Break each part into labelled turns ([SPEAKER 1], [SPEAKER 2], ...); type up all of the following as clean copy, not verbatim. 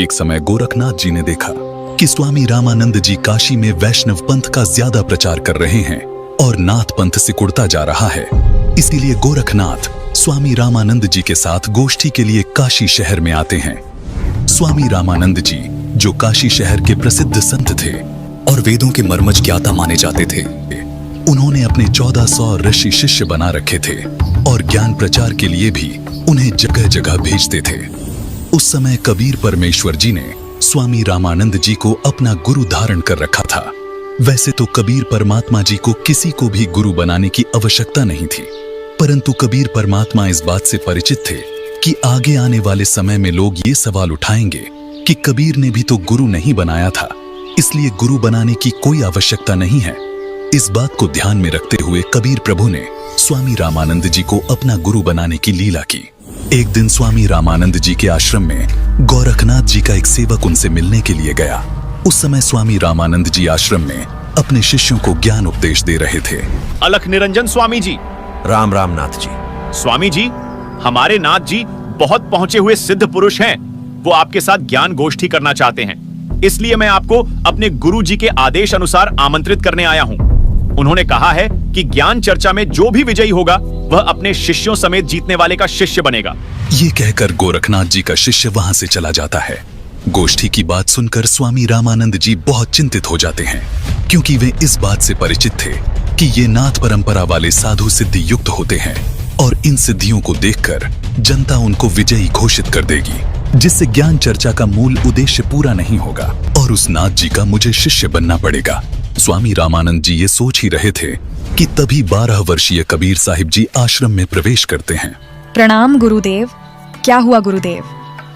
[SPEAKER 1] एक समय गोरखनाथ जी ने देखा कि स्वामी रामानंद जी काशी में वैष्णव पंथ का ज्यादा प्रचार कर रहे हैं और नाथ पंथ सिकुड़ता जा रहा है। इसीलिए गोरखनाथ स्वामी रामानंद जी के साथ गोष्ठी के लिए काशी शहर में आते हैं। स्वामी रामानंद जी, जो काशी शहर के प्रसिद्ध संत थे और वेदों के मर्मज्ञ ज्ञाता माने जाते थे, उन्होंने अपने 1400 ऋषि शिष्य बना रखे थे और ज्ञान प्रचार के लिए भी उन्हें जगह जगह भेजते थे। उस समय कबीर परमेश्वर जी ने स्वामी रामानंद जी को अपना गुरु धारण कर रखा था। वैसे तो कबीर परमात्मा जी को किसी को भी गुरु बनाने की आवश्यकता नहीं थी, परंतु कबीर परमात्मा इस बात से परिचित थे कि आगे आने वाले समय में लोग ये सवाल उठाएंगे कि कबीर ने भी तो गुरु नहीं बनाया था, इसलिए गुरु बनाने की कोई आवश्यकता नहीं है। इस बात को ध्यान में रखते हुए कबीर प्रभु ने स्वामी रामानंद जी को अपना गुरु बनाने की लीला की। एक दिन स्वामी रामानंद जी के आश्रम में गोरखनाथ जी का एक सेवक उनसे मिलने के लिए गया। उस समय स्वामी रामानंद जी आश्रम में अपने शिष्यों को ज्ञान उपदेश दे रहे थे।
[SPEAKER 2] अलख निरंजन स्वामी जी।
[SPEAKER 3] राम राम नाथ जी।
[SPEAKER 2] स्वामी जी, हमारे नाथ जी बहुत पहुंचे हुए सिद्ध पुरुष हैं। वो आपके साथ ज्ञान गोष्ठी करना चाहते हैं, इसलिए मैं आपको अपने गुरु जी के आदेश अनुसार आमंत्रित करने आया हूँ। उन्होंने कहा है कि ज्ञान चर्चा में जो भी विजयी होगा वह अपने शिष्यों समेत जीतने वाले का शिष्य बनेगा।
[SPEAKER 1] ये कहकर गोरखनाथ जी का शिष्य वहां से चला जाता है। गोष्ठी की बात सुनकर स्वामी रामानंद जी बहुत चिंतित हो जाते हैं, क्योंकि वे इस बात से परिचित थे कि ये नाथ परंपरा वाले साधु सिद्धि युक्त होते हैं और इन सिद्धियों को देखकर जनता उनको विजयी घोषित कर देगी, जिससे ज्ञान चर्चा का मूल उद्देश्य पूरा नहीं होगा और उस नाथ जी का मुझे शिष्य बनना पड़ेगा। स्वामी रामानंद जी ये सोच ही रहे थे कि तभी 12 वर्षीय कबीर साहिब जी आश्रम में प्रवेश करते हैं।
[SPEAKER 4] प्रणाम गुरुदेव। क्या हुआ गुरुदेव,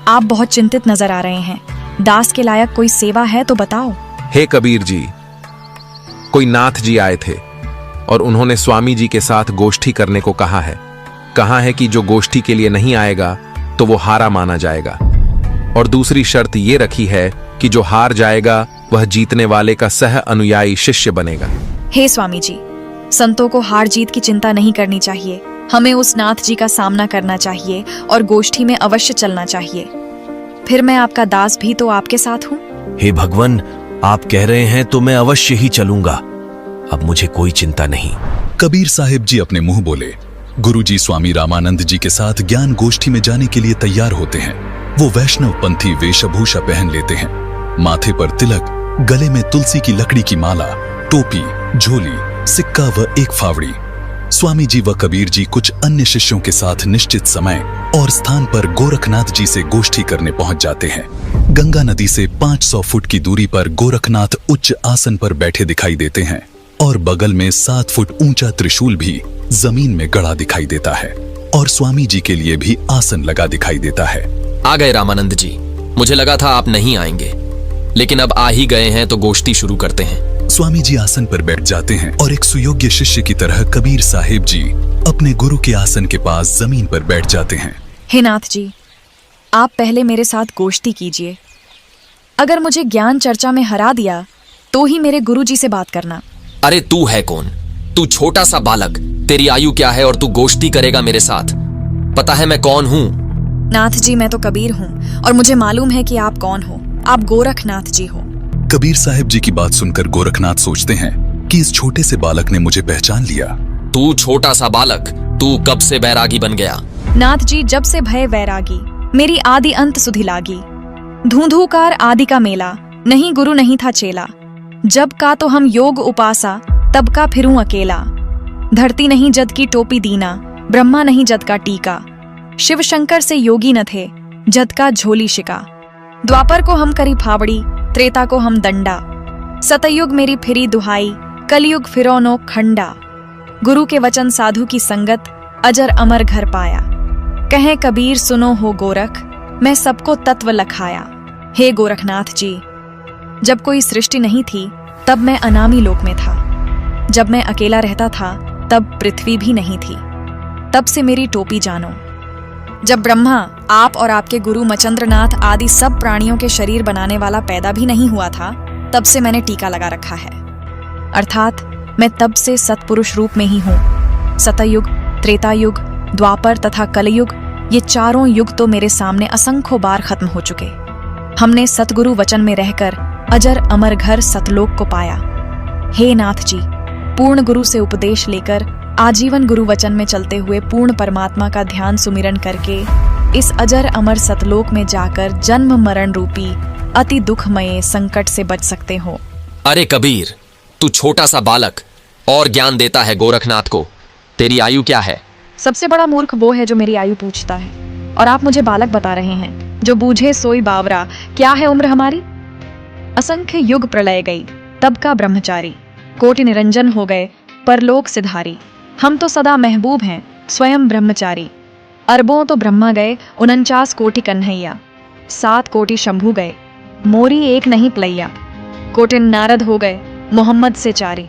[SPEAKER 4] आप बहुत चिंतित नजर आ रहे हैं। दास के लायक कोई सेवा है तो बताओ।
[SPEAKER 3] हे कबीर जी, कोई नाथ जी आए थे और उन्होंने स्वामी जी के साथ गोष्ठी करने को कहा है कि जो गोष्ठी के लिए नहीं आएगा तो वो हारा माना जाएगा, और दूसरी शर्त ये रखी है कि जो हार जाएगा वह जीतने वाले का सह अनुयायी शिष्य बनेगा।
[SPEAKER 4] हे स्वामी जी, संतों को हार जीत की चिंता नहीं करनी चाहिए। हमें उस नाथ जी का सामना करना चाहिए और गोष्ठी में अवश्य चलना चाहिए। फिर मैं आपका दास भी तो आपके साथ हूँ।
[SPEAKER 5] हे भगवान, आप कह रहे हैं तो मैं अवश्य ही चलूंगा। अब मुझे कोई चिंता नहीं।
[SPEAKER 1] कबीर साहिब जी अपने मुंह बोले। गुरुजी स्वामी रामानंद जी के साथ ज्ञान गोष्ठी में जाने के लिए तैयार होते हैं। वो वैष्णव पंथी वेशभूषा पहन लेते हैं, माथे पर तिलक, गले में तुलसी की लकड़ी की माला, टोपी, झोली, सिक्का व एक फावड़ी। स्वामी जी व कबीर जी कुछ अन्य शिष्यों के साथ निश्चित समय और स्थान पर गोरखनाथ जी से गोष्ठी करने पहुंच जाते हैं। गंगा नदी से 500 फुट की दूरी पर गोरखनाथ उच्च आसन पर बैठे दिखाई देते हैं और बगल में 7 फुट ऊंचा त्रिशूल भी जमीन में गड़ा दिखाई देता है और स्वामी जी के लिए भी आसन लगा दिखाई देता है।
[SPEAKER 6] आ गए रामानंद जी। मुझे लगा था आप नहीं आएंगे, लेकिन अब आ ही गए हैं तो गोष्ठी शुरू करते हैं।
[SPEAKER 1] स्वामी जी आसन पर बैठ जाते हैं और एक सुयोग्य शिष्य की तरह कबीर साहिब जी अपने गुरु के आसन के पास जमीन पर बैठ जाते हैं।
[SPEAKER 4] हे नाथ जी, आप पहले मेरे साथ गोष्ठी कीजिए। अगर मुझे ज्ञान चर्चा में हरा दिया तो ही मेरे गुरु जी से बात करना।
[SPEAKER 6] अरे तू है कौन? तू छोटा सा बालक, तेरी आयु क्या है और तू गोष्ठी करेगा मेरे साथ? पता है मैं कौन हूँ?
[SPEAKER 4] नाथ जी, मैं तो कबीर हूँ और मुझे मालूम है कि आप कौन हो। आप गोरखनाथ जी हो।
[SPEAKER 1] कबीर साहिब जी की बात सुनकर गोरखनाथ सोचते हैं कि इस छोटे से बालक ने मुझे पहचान लिया।
[SPEAKER 6] तू छोटा सा बालक, तू कब से बैरागी बन गया?
[SPEAKER 4] नाथ जी, जब से भय वैरागी, मेरी आदि अंत सुधि लागी। धूंधूकार आदि का मेला, नहीं गुरु नहीं था चेला। जब का तो हम योग उपासा, तब का फिरूं अकेला। धरती नहीं जद की टोपी दीना, ब्रह्मा नहीं जद का टीका। शिव शंकर से योगी न थे, जद का झोली शिका। द्वापर को हम करी फावड़ी, त्रेता को हम दंडा। सतयुग मेरी फिरी दुहाई, कलयुग फिरौनो खंडा। गुरु के वचन साधु की संगत, अजर अमर घर पाया। कहें कबीर सुनो हो गोरख, मैं सबको तत्व लखाया। हे गोरखनाथ जी, जब कोई सृष्टि नहीं थी तब मैं अनामी लोक में था। जब मैं अकेला रहता था तब पृथ्वी भी नहीं थी। तब से मेरी टोपी जानो। जब ब्रह्मा, आप और आपके गुरु मचंद्रनाथ आदि सब प्राणियों के शरीर बनाने वाला पैदा भी नहीं हुआ था, तब से मैंने टीका लगा रखा है। अर्थात मैं तब से सत्पुरुष रूप में ही हूँ। सतयुग, त्रेतायुग, द्वापर तथा कलयुग, ये चारों युग तो मेरे सामने असंख्य बार खत्म हो चुके। हमने सतगुरु वचन में रहकर अजर अमर घर सतलोक को पाया। हे नाथ जी, पूर्ण गुरु से उपदेश लेकर आजीवन गुरु वचन में चलते हुए पूर्ण परमात्मा का ध्यान सुमिरन करके इस अजर अमर सतलोक में जाकर जन्म मरण रूपी अति दुखमय संकट से बच सकते हो।
[SPEAKER 6] अरे कबीर, तू छोटा सा बालक और ज्ञान देता है गोरखनाथ को। तेरी आयु क्या है?
[SPEAKER 4] सबसे बड़ा मूर्ख वो है जो मेरी आयु पूछता है, और आप मुझे बालक बता रहे हैं। जो बूझे सोई बावरा, क्या है उम्र हमारी? असंख्य युग प्रलय गई, तब का ब्रह्मचारी। कोटि निरंजन हो गए, परलोक सिधारी। हम तो सदा महबूब हैं, स्वयं ब्रह्मचारी। अरबों तो ब्रह्मा गए, 49 कोटि कन्हैया। 7 कोटि शंभू गए, मोरी एक नहीं प्लैया। कोटि नारद हो गए, मोहम्मद से चारी।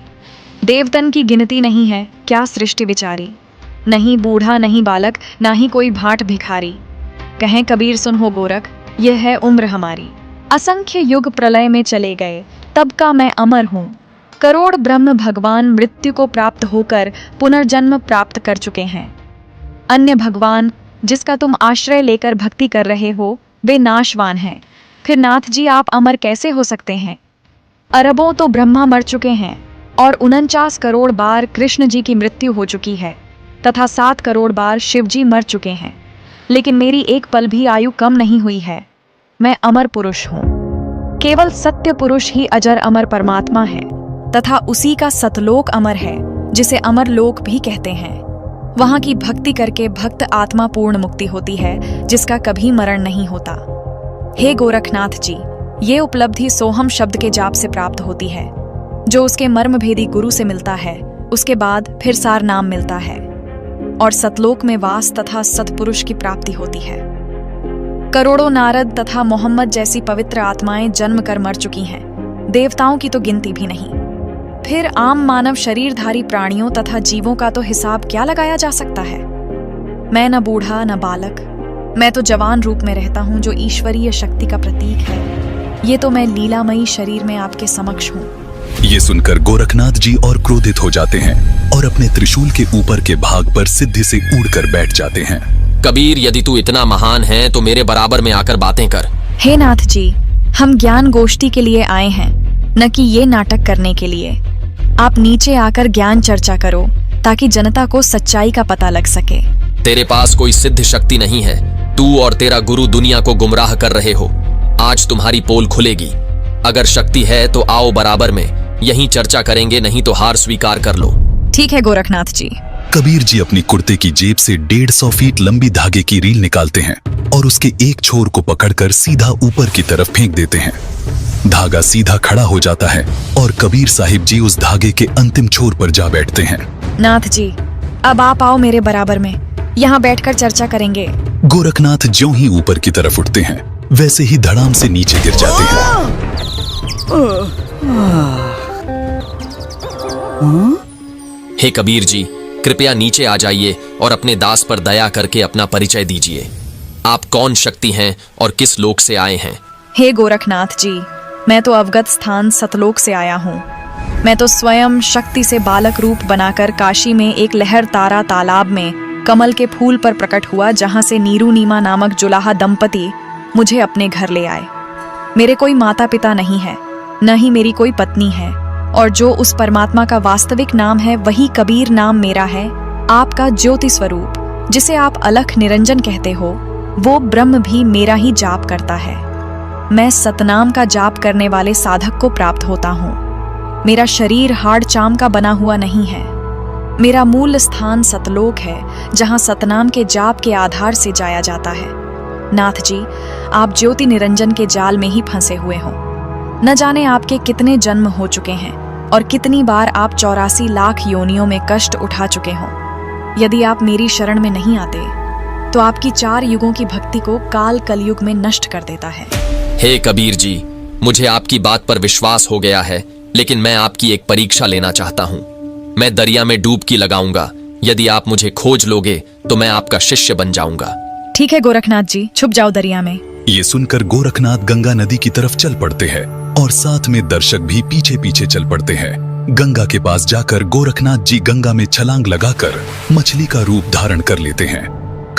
[SPEAKER 4] देवतन की गिनती नहीं है, क्या सृष्टि विचारी। नहीं बूढ़ा नहीं बालक, ना ही कोई भाट भिखारी। कहें कबीर सुन हो गोरख, यह है उम्र हमारी। असंख्य युग प्रलय में चले गए, तब का मैं अमर हूँ। करोड़ ब्रह्म भगवान मृत्यु को प्राप्त होकर पुनर्जन्म प्राप्त कर चुके हैं। अन्य भगवान जिसका तुम आश्रय लेकर भक्ति कर रहे हो, वे नाशवान हैं। फिर नाथ जी आप अमर कैसे हो सकते हैं? अरबों तो ब्रह्मा मर चुके हैं, और 49 करोड़ बार कृष्ण जी की मृत्यु हो चुकी है, तथा 7 करोड़ बार शिव जी मर चुके हैं। लेकिन मेरी एक पल भी आयु कम नहीं हुई है। मैं अमर पुरुष हूँ। केवल सत्य पुरुष ही अजर अमर परमात्मा है, तथा उसी का सतलोक अमर है, जिसे अमर लोक भी कहते हैं। वहां की भक्ति करके भक्त आत्मा पूर्ण मुक्ति होती है, जिसका कभी मरण नहीं होता। हे गोरखनाथ जी, ये उपलब्धि सोहम शब्द के जाप से प्राप्त होती है, जो उसके मर्म भेदी गुरु से मिलता है। उसके बाद फिर सार नाम मिलता है, और सतलोक में वास तथा सतपुरुष की प्राप्ति होती है। करोड़ों नारद तथा मोहम्मद जैसी पवित्र आत्माएं जन्म कर मर चुकी हैं, देवताओं की तो गिनती भी नहीं। फिर आम मानव शरीरधारी प्राणियों तथा जीवों का तो हिसाब क्या लगाया जा सकता है। मैं न बूढ़ा न बालक, मैं तो जवान रूप में रहता हूँ, जो ईश्वरीय शक्ति का प्रतीक है। ये तो मैं लीलामयी शरीर में आपके समक्ष हूँ।
[SPEAKER 1] ये सुनकर गोरखनाथ जी और क्रोधित हो जाते हैं और अपने त्रिशूल के ऊपर के भाग पर सिद्धि से उड़कर बैठ जाते हैं।
[SPEAKER 6] कबीर, यदि तू इतना महान है तो मेरे बराबर में आकर बातें कर।
[SPEAKER 4] हे नाथ जी, हम ज्ञान गोष्ठी के लिए आए हैं, न कि ये नाटक करने के लिए। आप नीचे आकर ज्ञान चर्चा करो, ताकि जनता को सच्चाई का पता लग सके।
[SPEAKER 6] तेरे पास कोई सिद्ध शक्ति नहीं है। तू और तेरा गुरु दुनिया को गुमराह कर रहे हो। आज तुम्हारी पोल खुलेगी। अगर शक्ति है तो आओ बराबर में, यहीं चर्चा करेंगे, नहीं तो हार स्वीकार कर लो।
[SPEAKER 4] ठीक है गोरखनाथ जी।
[SPEAKER 1] कबीर जी अपनी कुर्ते की जेब से 150 फीट लंबी धागे की रील निकालते हैं और उसके एक छोर को पकड़कर सीधा ऊपर की तरफ फेंक देते हैं। धागा सीधा खड़ा हो जाता है और कबीर साहिब जी उस धागे के अंतिम छोर पर जा बैठते हैं।
[SPEAKER 4] नाथ जी, अब आप आओ मेरे बराबर में, यहाँ बैठकर चर्चा करेंगे।
[SPEAKER 1] गोरखनाथ ज्यों ही ऊपर की तरफ उठते हैं, वैसे ही धड़ाम से नीचे गिर जाते हैं।
[SPEAKER 6] हे कबीर जी, कृपया नीचे आ जाइए और अपने दास पर दया करके अपना परिचय दीजिए। आप कौन शक्ति हैं और किस लोक से आए हैं?
[SPEAKER 4] हे गोरखनाथ जी, मैं तो अवगत स्थान सतलोक से आया हूँ। मैं तो स्वयं शक्ति से बालक रूप बनाकर काशी में एक लहर तारा तालाब में कमल के फूल पर प्रकट हुआ, जहाँ से नीरू नीमा नामक जुलाहा दंपति मुझे अपने घर ले आए। मेरे कोई माता पिता नहीं है, न ही मेरी कोई पत्नी है, और जो उस परमात्मा का वास्तविक नाम है वही कबीर नाम मेरा है। आपका ज्योति स्वरूप, जिसे आप अलख निरंजन कहते हो, वो ब्रह्म भी मेरा ही जाप करता है। मैं सतनाम का जाप करने वाले साधक को प्राप्त होता हूँ। मेरा शरीर हाड़ चाम का बना हुआ नहीं है। मेरा मूल स्थान सतलोक है, जहाँ सतनाम के जाप के आधार से जाया जाता है। नाथ जी, आप ज्योति निरंजन के जाल में ही फंसे हुए हो। न जाने आपके कितने जन्म हो चुके हैं और कितनी बार आप 84 लाख योनियों में कष्ट उठा चुके हो। यदि आप मेरी शरण में नहीं आते तो आपकी 4 युगों की भक्ति को काल कलयुग में नष्ट कर देता है।
[SPEAKER 6] हे कबीर जी, मुझे आपकी बात पर विश्वास हो गया है, लेकिन मैं आपकी एक परीक्षा लेना चाहता हूँ। मैं दरिया में डुबकी लगाऊंगा। यदि आप मुझे खोज लोगे तो मैं आपका शिष्य बन जाऊंगा।
[SPEAKER 4] ठीक है गोरखनाथ जी, छुप जाओ दरिया में।
[SPEAKER 1] ये सुनकर गोरखनाथ गंगा नदी की तरफ चल पड़ते हैं और साथ में दर्शक भी पीछे पीछे चल पड़ते हैं। गंगा के पास जाकर गोरखनाथ जी गंगा में छलांग लगाकर मछली का रूप धारण कर लेते हैं।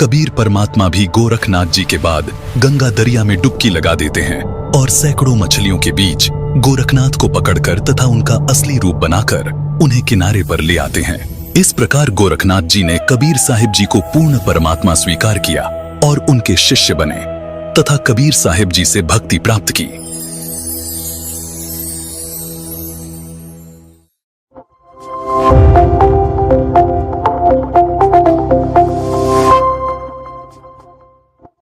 [SPEAKER 1] कबीर परमात्मा भी गोरखनाथ जी के बाद गंगा दरिया में डुबकी लगा देते हैं और सैकड़ों मछलियों के बीच गोरखनाथ को पकड़कर तथा उनका असली रूप बनाकर उन्हें किनारे पर ले आते हैं। इस प्रकार गोरखनाथ जी ने कबीर साहिब जी को पूर्ण परमात्मा स्वीकार किया और उनके शिष्य बने तथा कबीर साहिब जी से भक्ति प्राप्त की।